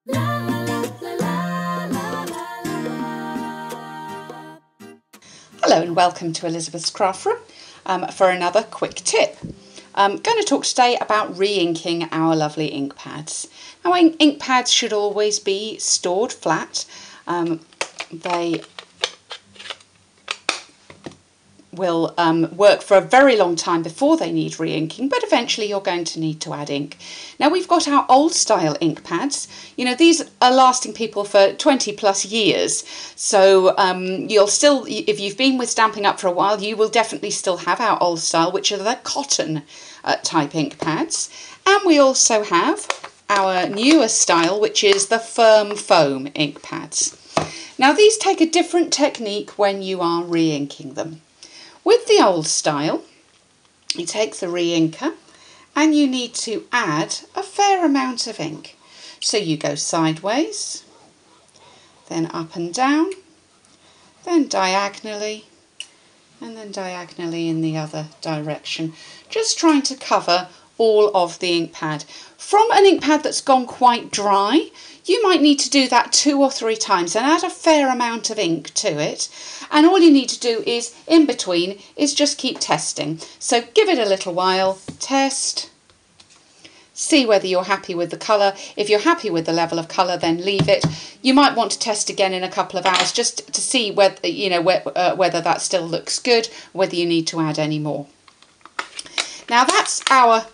Hello and welcome to Elizabeth's Craft Room for another quick tip. I'm going to talk today about re-inking our lovely ink pads. Now, ink pads should always be stored flat. They will work for a very long time before they need re-inking, but eventually you're going to need to add ink. Now, we've got our old style ink pads. You know, these are lasting people for 20 plus years, so you'll still, if you've been with Stampin' Up for a while, you will definitely still have our old style, which are the cotton type ink pads. And we also have our newer style, which is the firm foam ink pads. Now, these take a different technique when you are re-inking them. With the old style, you take the re-inker and you need to add a fair amount of ink. So you go sideways, then up and down, then diagonally, and then diagonally in the other direction, just trying to cover all of the ink pad. From an ink pad that's gone quite dry, you might need to do that 2 or 3 times and add a fair amount of ink to it. And all you need to do is, in between, is just keep testing. So give it a little while, test, see whether you're happy with the colour. If you're happy with the level of colour, then leave it. You might want to test again in a couple of hours just to see whether, whether that still looks good, whether you need to add any more. Now that's our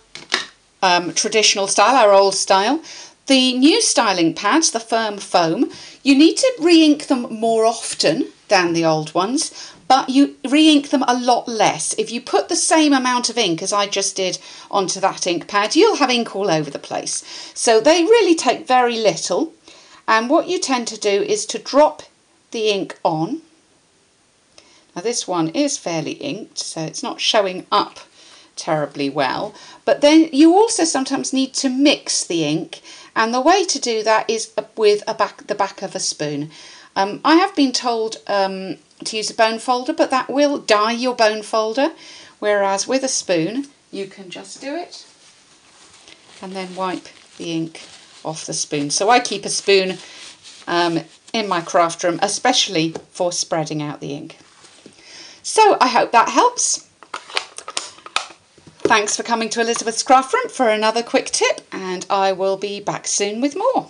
traditional style, our old style. The new style ink pads, the firm foam, you need to re-ink them more often than the old ones, but you re-ink them a lot less. If you put the same amount of ink as I just did onto that ink pad, you'll have ink all over the place. So they really take very little, and what you tend to do is to drop the ink on. Now this one is fairly inked, so it's not showing up terribly well, but then you also sometimes need to mix the ink, and the way to do that is with the back of a spoon. I have been told to use a bone folder, but that will dye your bone folder, whereas with a spoon you can just do it and then wipe the ink off the spoon. So I keep a spoon in my craft room, especially for spreading out the ink. So I hope that helps. Thanks for coming to Elizabeth's Craft Room for another quick tip, and I will be back soon with more.